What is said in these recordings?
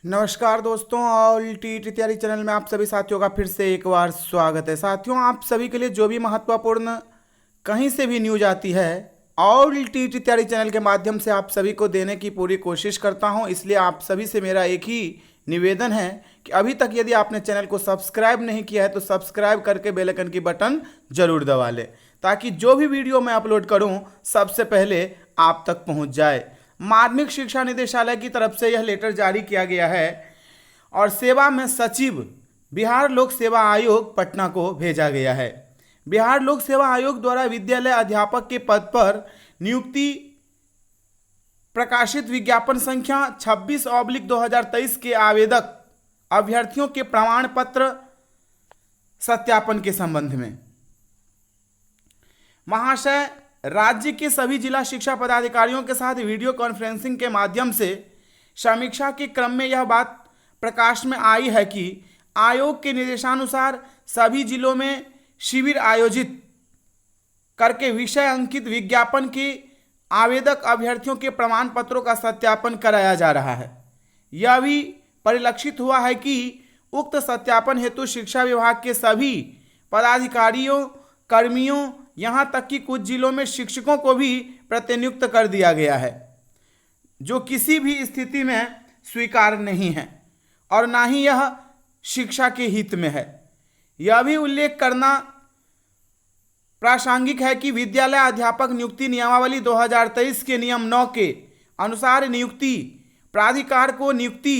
नमस्कार दोस्तों, all T तैयारी चैनल में आप सभी साथियों का फिर से एक बार स्वागत है। साथियों, आप सभी के लिए जो भी महत्वपूर्ण कहीं से भी न्यूज आती है, ऑल टी तैयारी चैनल के माध्यम से आप सभी को देने की पूरी कोशिश करता हूं। इसलिए आप सभी से मेरा एक ही निवेदन है कि अभी तक यदि आपने चैनल को सब्सक्राइब नहीं किया है तो सब्सक्राइब करके बेल आइकन की बटन जरूर दबा लें, ताकि जो भी वीडियो मैं अपलोड करूं सबसे पहले आप तक पहुंच जाए। माध्यमिक शिक्षा निदेशालय की तरफ से यह लेटर जारी किया गया है और सेवा में सचिव बिहार लोक सेवा आयोग पटना को भेजा गया है। बिहार लोक सेवा आयोग द्वारा विद्यालय अध्यापक के पद पर नियुक्ति प्रकाशित विज्ञापन संख्या 26/2023 के आवेदक अभ्यर्थियों के प्रमाण पत्र सत्यापन के संबंध में महाशय, राज्य के सभी जिला शिक्षा पदाधिकारियों के साथ वीडियो कॉन्फ्रेंसिंग के माध्यम से समीक्षा के क्रम में यह बात प्रकाश में आई है कि आयोग के निर्देशानुसार सभी जिलों में शिविर आयोजित करके विषय अंकित विज्ञापन के आवेदक अभ्यर्थियों के प्रमाण पत्रों का सत्यापन कराया जा रहा है। यह भी परिलक्षित हुआ है कि उक्त सत्यापन हेतु शिक्षा विभाग के सभी पदाधिकारियों, कर्मियों, यहां तक कि कुछ जिलों में शिक्षकों को भी प्रतिनियुक्त कर दिया गया है, जो किसी भी स्थिति में स्वीकार नहीं है और ना ही यह शिक्षा के हित में है। यह भी उल्लेख करना प्रासंगिक है कि विद्यालय अध्यापक नियुक्ति नियमावली 2023 के नियम 9 के अनुसार नियुक्ति प्राधिकार को नियुक्ति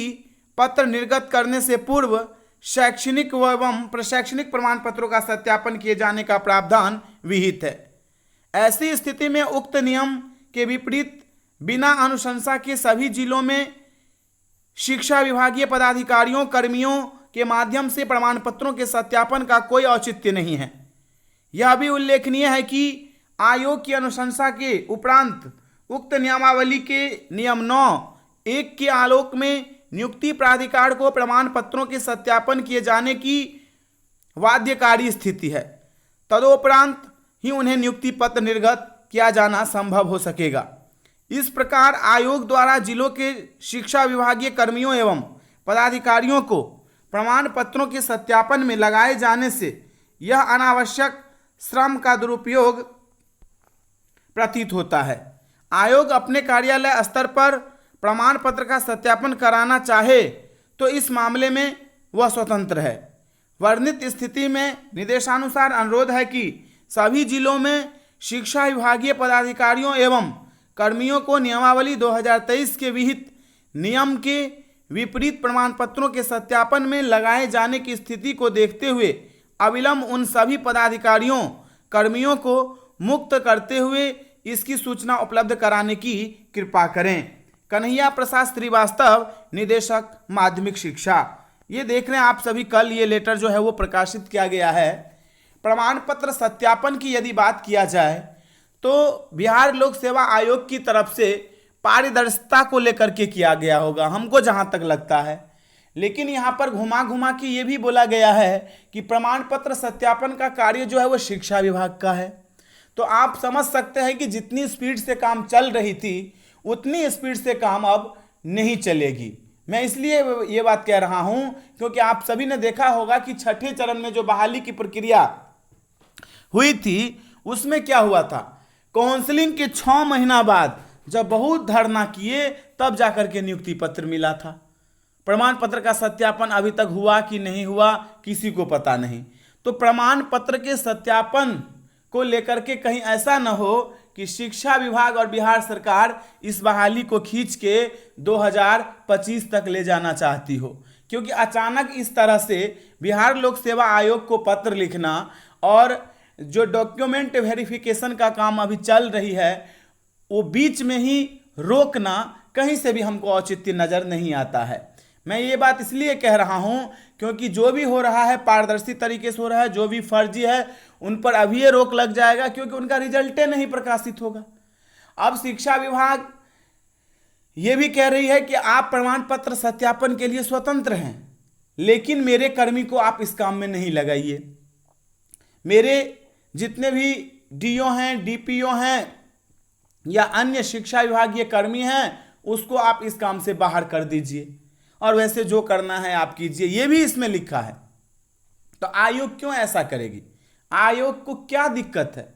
पत्र निर्गत करने से पूर्व शैक्षणिक एवं प्रशैक्षणिक प्रमाण पत्रों का सत्यापन किए जाने का प्रावधान विहित है। ऐसी स्थिति में उक्त नियम के विपरीत बिना अनुशंसा के सभी जिलों में शिक्षा विभागीय पदाधिकारियों, कर्मियों के माध्यम से प्रमाण पत्रों के सत्यापन का कोई औचित्य नहीं है। यह भी उल्लेखनीय है कि आयोग की अनुशंसा के उपरांत उक्त नियमावली के नियम 9(1) के आलोक में नियुक्ति प्राधिकार को प्रमाण पत्रों के सत्यापन किए जाने की बाध्यकारी स्थिति है। तदोपरांत ही उन्हें नियुक्ति पत्र निर्गत किया जाना संभव हो सकेगा। इस प्रकार आयोग द्वारा जिलों के शिक्षा विभागीय कर्मियों एवं पदाधिकारियों को प्रमाण पत्रों के सत्यापन में लगाए जाने से यह अनावश्यक श्रम का दुरुपयोग प्रतीत होता है। आयोग अपने कार्यालय स्तर पर प्रमाण पत्र का सत्यापन कराना चाहे तो इस मामले में वह स्वतंत्र है। वर्णित स्थिति में निर्देशानुसार अनुरोध है कि सभी जिलों में शिक्षा विभागीय पदाधिकारियों एवं कर्मियों को नियमावली 2023 के विहित नियम के विपरीत प्रमाण पत्रों के सत्यापन में लगाए जाने की स्थिति को देखते हुए अविलंब उन सभी पदाधिकारियों, कर्मियों को मुक्त करते हुए इसकी सूचना उपलब्ध कराने की कृपा करें। कन्हैया प्रसाद श्रीवास्तव, निदेशक माध्यमिक शिक्षा। ये देख रहे हैं आप सभी, कल ये लेटर जो है वो प्रकाशित किया गया है। प्रमाण पत्र सत्यापन की यदि बात किया जाए तो बिहार लोक सेवा आयोग की तरफ से पारदर्शिता को लेकर के किया गया होगा, हमको जहां तक लगता है। लेकिन यहाँ पर घुमा घुमा के ये भी बोला गया है कि प्रमाण पत्र सत्यापन का कार्य जो है वो शिक्षा विभाग का है। तो आप समझ सकते हैं कि जितनी स्पीड से काम चल रही थी उतनी स्पीड से काम अब नहीं चलेगी। मैं इसलिए ये बात कह रहा हूं क्योंकि आप सभी ने देखा होगा कि छठे चरण में जो बहाली की प्रक्रिया हुई थी उसमें क्या हुआ था। काउंसलिंग के 6 महीना बाद जब बहुत धरना किए तब जाकर के नियुक्ति पत्र मिला था। प्रमाण पत्र का सत्यापन अभी तक हुआ कि नहीं हुआ किसी को पता नहीं। तो प्रमाण पत्र के सत्यापन को लेकर के कहीं ऐसा न हो कि शिक्षा विभाग और बिहार सरकार इस बहाली को खींच के 2025 तक ले जाना चाहती हो, क्योंकि अचानक इस तरह से बिहार लोक सेवा आयोग को पत्र लिखना और जो डॉक्यूमेंट वेरिफिकेशन का काम अभी चल रही है वो बीच में ही रोकना कहीं से भी हमको औचित्य नजर नहीं आता है। मैं ये बात इसलिए कह रहा हूं क्योंकि जो भी हो रहा है पारदर्शी तरीके से हो रहा है, जो भी फर्जी है उन पर अभी ये रोक लग जाएगा क्योंकि उनका रिजल्ट नहीं प्रकाशित होगा। अब शिक्षा विभाग ये भी कह रही है कि आप प्रमाण पत्र सत्यापन के लिए स्वतंत्र हैं, लेकिन मेरे कर्मी को आप इस काम में नहीं लगाइए। मेरे जितने भी डीओ हैं, डीपीओ हैं या अन्य शिक्षा विभागीय कर्मी हैं उसको आप इस काम से बाहर कर दीजिए। और वैसे जो करना है आप कीजिए, ये भी इसमें लिखा है। तो आयोग क्यों ऐसा करेगी? आयोग को क्या दिक्कत है?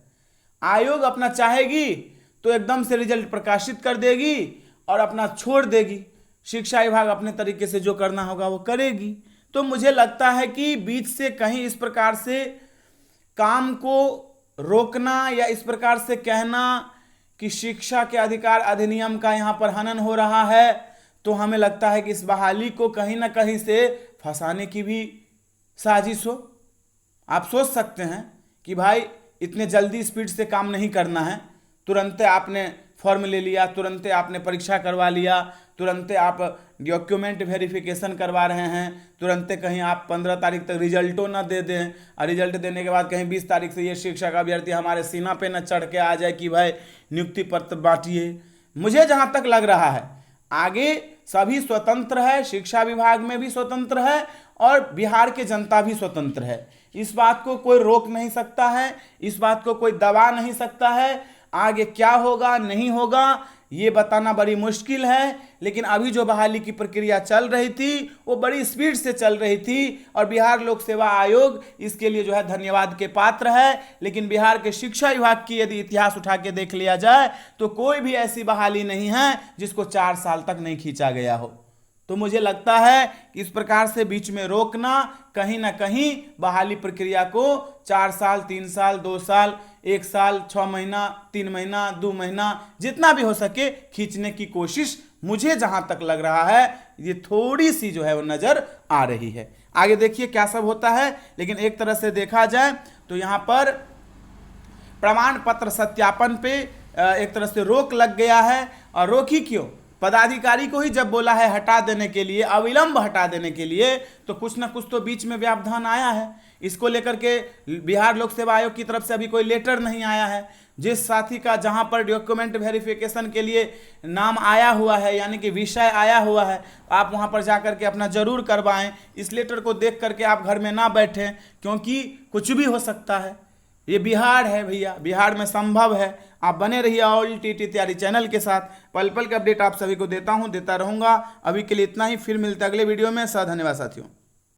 आयोग अपना चाहेगी तो एकदम से रिजल्ट प्रकाशित कर देगी और अपना छोड़ देगी, शिक्षा विभाग अपने तरीके से जो करना होगा वो करेगी। तो मुझे लगता है कि बीच से कहीं इस प्रकार से काम को रोकना या इस प्रकार से कहना कि शिक्षा के अधिकार अधिनियम का यहाँ पर हनन हो रहा है, तो हमें लगता है कि इस बहाली को कहीं ना कहीं से फंसाने की भी साजिश हो। आप सोच सकते हैं कि भाई इतने जल्दी स्पीड से काम नहीं करना है, तुरंत आपने फॉर्म ले लिया, तुरंत आपने परीक्षा करवा लिया, तुरंत आप डॉक्यूमेंट वेरिफिकेशन करवा रहे हैं, तुरंत कहीं आप 15 तारीख तक रिजल्टों न दे दें और रिजल्ट देने के बाद कहीं 20 तारीख से ये शिक्षक अभ्यर्थी हमारे सीना पे न चढ़ के आ जाए कि भाई नियुक्ति पत्र बांटिए। मुझे जहाँ तक लग रहा है आगे सभी स्वतंत्र है, शिक्षा विभाग में भी स्वतंत्र है और बिहार के जनता भी स्वतंत्र है। इस बात को कोई रोक नहीं सकता है, इस बात को कोई दबा नहीं सकता है। आगे क्या होगा नहीं होगा ये बताना बड़ी मुश्किल है, लेकिन अभी जो बहाली की प्रक्रिया चल रही थी वो बड़ी स्पीड से चल रही थी और बिहार लोक सेवा आयोग इसके लिए जो है धन्यवाद के पात्र है। लेकिन बिहार के शिक्षा विभाग की यदि इतिहास उठा के देख लिया जाए तो कोई भी ऐसी बहाली नहीं है जिसको 4 साल तक नहीं खींचा गया हो। तो मुझे लगता है कि इस प्रकार से बीच में रोकना कहीं ना कहीं बहाली प्रक्रिया को 4 साल, 3 साल, 2 साल, 1 साल, 6 महीना, 3 महीना, 2 महीना, जितना भी हो सके खींचने की कोशिश मुझे जहां तक लग रहा है ये थोड़ी सी जो है वो नजर आ रही है। आगे देखिए क्या सब होता है। लेकिन एक तरह से देखा जाए तो यहाँ पर प्रमाण पत्र सत्यापन पे एक तरह से रोक लग गया है। और रोकी क्यों? पदाधिकारी को ही जब बोला है हटा देने के लिए, अविलंब हटा देने के लिए, तो कुछ ना कुछ तो बीच में व्यवधान आया है। इसको लेकर के बिहार लोक सेवा आयोग की तरफ से अभी कोई लेटर नहीं आया है। जिस साथी का जहां पर डॉक्यूमेंट वेरिफिकेशन के लिए नाम आया हुआ है, यानी कि विषय आया हुआ है, आप वहां पर जाकर के अपना जरूर करवाएं। इस लेटर को देख करके आप घर में ना बैठें, क्योंकि कुछ भी हो सकता है। ये बिहार है भैया, बिहार में संभव है। आप बने रहिए ऑल टीटी तैयारी चैनल के साथ। पल पल के अपडेट आप सभी को देता रहूंगा। अभी के लिए इतना ही, फिर मिलते हैं अगले वीडियो में। धन्यवाद साथियों।